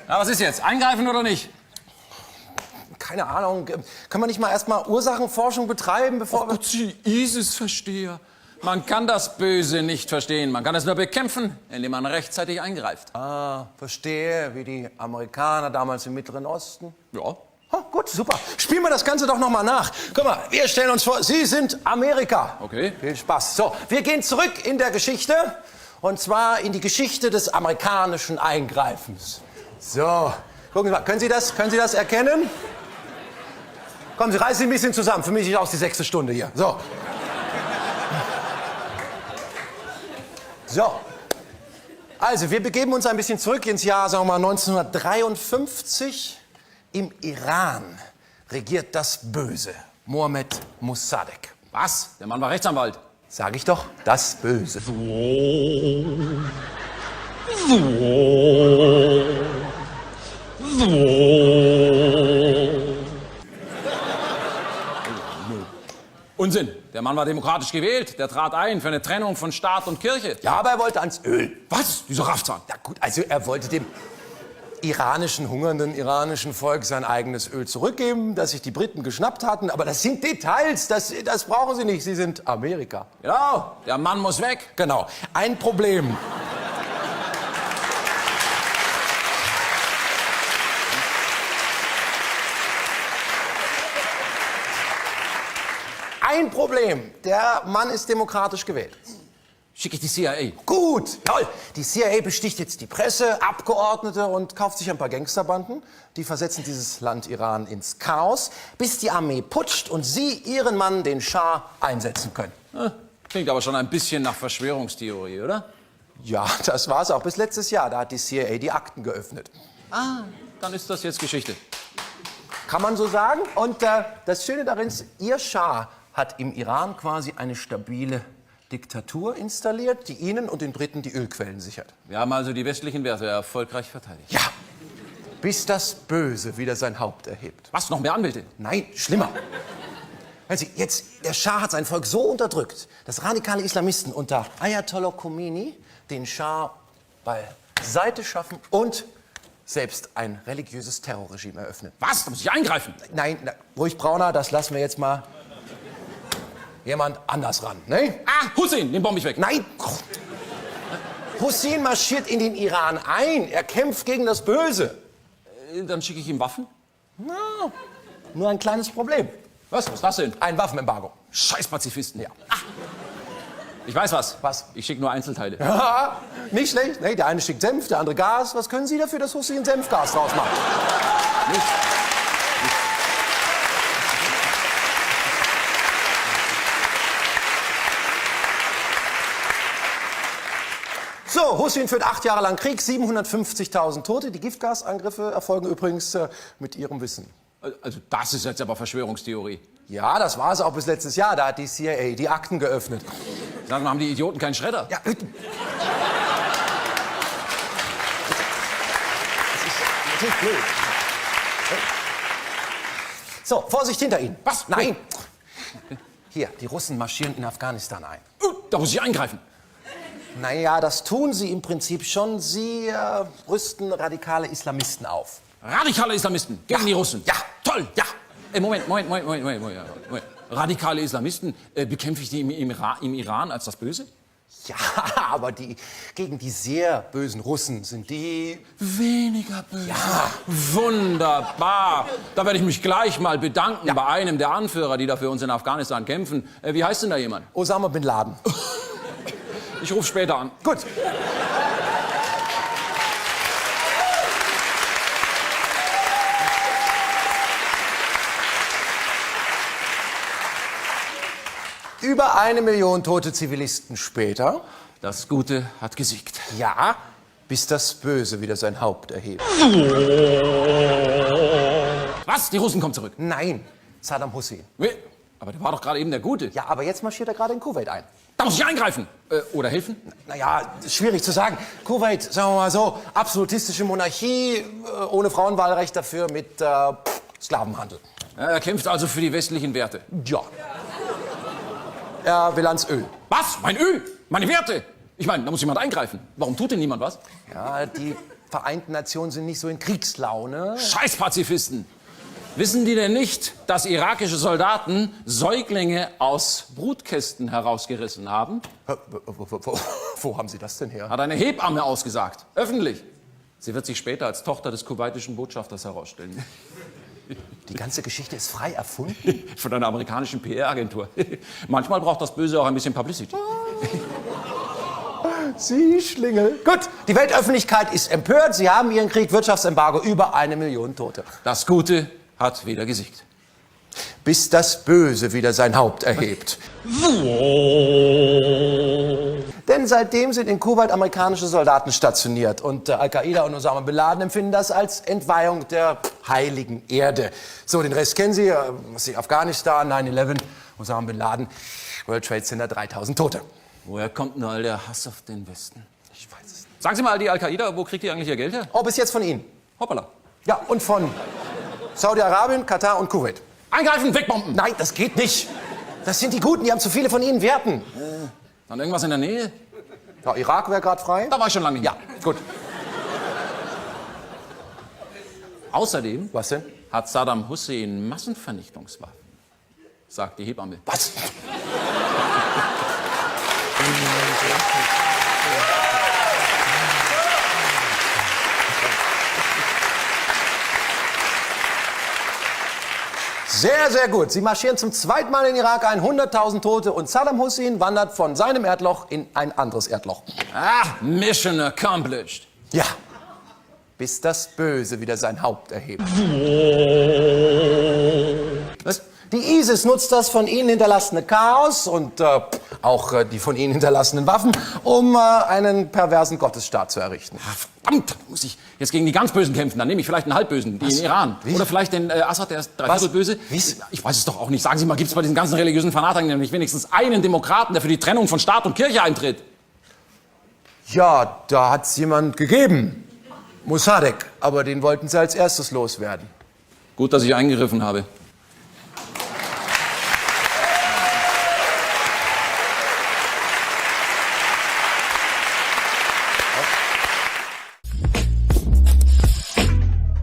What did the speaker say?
Na, was ist jetzt? Eingreifen oder nicht? Keine Ahnung. Können wir nicht mal erstmal Ursachenforschung betreiben, bevor wir... Gott, Sie ISIS-Versteher. Man kann das Böse nicht verstehen. Man kann es nur bekämpfen, indem man rechtzeitig eingreift. Ah, verstehe, wie die Amerikaner damals im Mittleren Osten. Ja. Oh, gut, super. Spielen wir das Ganze doch noch mal nach. Guck mal, wir stellen uns vor, Sie sind Amerika. Okay. Viel Spaß. So, wir gehen zurück in der Geschichte. Und zwar in die Geschichte des amerikanischen Eingreifens. So, gucken Sie mal, können Sie das erkennen? Kommen Sie, reißen Sie ein bisschen zusammen. Für mich ist auch die 6. Stunde hier. So. So. Also, wir begeben uns ein bisschen zurück ins Jahr, sagen wir mal, 1953. Im Iran regiert das Böse, Mohammed Mossadegh. Was? Der Mann war Rechtsanwalt. Sag ich doch, das Böse. Unsinn. Der Mann war demokratisch gewählt. Der trat ein für eine Trennung von Staat und Kirche. Ja, aber er wollte ans Öl. Was? Dieser Raffzahn. Na gut, also er wollte dem hungernden iranischen Volk sein eigenes Öl zurückgeben, das sich die Briten geschnappt hatten. Aber das sind Details, das brauchen Sie nicht. Sie sind Amerika. Genau. Der Mann muss weg. Genau. Ein Problem. Ein Problem. Der Mann ist demokratisch gewählt. Schicke ich die CIA. Gut, toll. Die CIA besticht jetzt die Presse, Abgeordnete und kauft sich ein paar Gangsterbanden. Die versetzen dieses Land Iran ins Chaos, bis die Armee putscht und sie ihren Mann, den Schah, einsetzen können. Klingt aber schon ein bisschen nach Verschwörungstheorie, oder? Ja, das war's auch bis letztes Jahr. Da hat die CIA die Akten geöffnet. Ah, dann ist das jetzt Geschichte. Kann man so sagen. Und das Schöne darin ist, ihr Schah hat im Iran quasi eine stabile Diktatur installiert, die Ihnen und den Briten die Ölquellen sichert. Wir haben also die westlichen Werte erfolgreich verteidigt. Ja, bis das Böse wieder sein Haupt erhebt. Was, noch mehr Anwälte? Nein, schlimmer. Also jetzt, der Schah hat sein Volk so unterdrückt, dass radikale Islamisten unter Ayatollah Khomeini den Schah beiseite schaffen und selbst ein religiöses Terrorregime eröffnen. Was? Da muss ich eingreifen. Nein, ruhig Brauner, das lassen wir jetzt mal jemand anders ran, ne? Ah, Hussein, den bombe ich weg. Nein! Hussein marschiert in den Iran ein. Er kämpft gegen das Böse. Dann schicke ich ihm Waffen. Na, nur ein kleines Problem. Was ist das denn? Ein Waffenembargo. Scheiß Pazifisten. Ja. Ah, ich weiß was. Was? Ich schicke nur Einzelteile. Ja, nicht schlecht. Nee, der eine schickt Senf, der andere Gas. Was können Sie dafür, dass Hussein Senfgas draus macht? Nicht. So, Hussein führt 8 Jahre lang Krieg, 750.000 Tote. Die Giftgasangriffe erfolgen übrigens mit Ihrem Wissen. Also das ist jetzt aber Verschwörungstheorie. Ja, das war es auch bis letztes Jahr. Da hat die CIA die Akten geöffnet. Sagen wir, haben die Idioten keinen Schredder? Ja, das ist natürlich blöd. So, Vorsicht hinter Ihnen. Was? Nein. Hier, die Russen marschieren in Afghanistan ein. Da muss ich eingreifen. Naja, das tun sie im Prinzip schon. Sie rüsten radikale Islamisten auf. Radikale Islamisten gegen die Russen. Ja. Toll. Ja. Moment. Radikale Islamisten, bekämpfe ich die im Iran als das Böse? Ja, aber gegen die sehr bösen Russen sind die... Weniger böse. Ja. Wunderbar. Da werde ich mich gleich mal bedanken bei einem der Anführer, die da für uns in Afghanistan kämpfen. Wie heißt denn da jemand? Osama Bin Laden. Ich rufe später an. Gut. Über 1 Million tote Zivilisten später. Das Gute hat gesiegt. Ja, bis das Böse wieder sein Haupt erhebt. Was? Die Russen kommen zurück. Nein, Saddam Hussein. Aber der war doch gerade eben der Gute. Ja, aber jetzt marschiert er gerade in Kuwait ein. Da muss ich eingreifen. Oder helfen? Naja, schwierig zu sagen. Kuwait, sagen wir mal so, absolutistische Monarchie, ohne Frauenwahlrecht dafür mit Sklavenhandel. Er kämpft also für die westlichen Werte. Ja. Er will ans Öl. Was? Mein Öl? Meine Werte? Ich meine, da muss jemand eingreifen. Warum tut denn niemand was? Ja, die Vereinten Nationen sind nicht so in Kriegslaune. Scheiß Pazifisten! Wissen die denn nicht, dass irakische Soldaten Säuglinge aus Brutkästen herausgerissen haben? Wo haben Sie das denn her? Hat eine Hebamme ausgesagt. Öffentlich. Sie wird sich später als Tochter des kuwaitischen Botschafters herausstellen. Die ganze Geschichte ist frei erfunden? Von einer amerikanischen PR-Agentur. Manchmal braucht das Böse auch ein bisschen Publicity. Sie Schlingel. Gut, die Weltöffentlichkeit ist empört. Sie haben Ihren Krieg, Wirtschaftsembargo, über 1 Million Tote. Das Gute hat wieder gesiegt. Bis das Böse wieder sein Haupt erhebt. Denn seitdem sind in Kuwait amerikanische Soldaten stationiert. Und Al-Qaida und Osama Bin Laden empfinden das als Entweihung der heiligen Erde. So, den Rest kennen Sie. Afghanistan, 9/11, Osama Bin Laden, World Trade Center, 3000 Tote. Woher kommt denn all der Hass auf den Westen? Ich weiß es nicht. Sagen Sie mal, die Al-Qaida, wo kriegt die eigentlich ihr Geld her? Oh, bis jetzt von Ihnen. Hoppala. Ja, und von Saudi-Arabien, Katar und Kuwait. Eingreifen, wegbomben! Nein, das geht nicht. Das sind die Guten, die haben zu viele von Ihnen Werten. Dann irgendwas in der Nähe? Ja, Irak wäre gerade frei. Da war ich schon lange nicht. Ja, gut. Außerdem Was denn? hat Saddam Hussein Massenvernichtungswaffen, sagt die Hebamme. Was? Sehr, sehr gut. Sie marschieren zum zweiten Mal in den Irak ein, 100.000 Tote und Saddam Hussein wandert von seinem Erdloch in ein anderes Erdloch. Ah, Mission accomplished. Ja, bis das Böse wieder sein Haupt erhebt. Was? Die ISIS nutzt das von ihnen hinterlassene Chaos und auch die von ihnen hinterlassenen Waffen, um einen perversen Gottesstaat zu errichten. Ah, verdammt, muss ich jetzt gegen die ganz Bösen kämpfen. Dann nehme ich vielleicht einen Halbbösen, den Iran. Wie? Oder vielleicht den Assad, der ist dreiviertel böse. Wie? Ich weiß es doch auch nicht. Sagen Sie mal, gibt es bei diesen ganzen religiösen Fanatikern nämlich wenigstens einen Demokraten, der für die Trennung von Staat und Kirche eintritt? Ja, da hat's jemand gegeben. Mossadegh, aber den wollten sie als erstes loswerden. Gut, dass ich eingegriffen habe.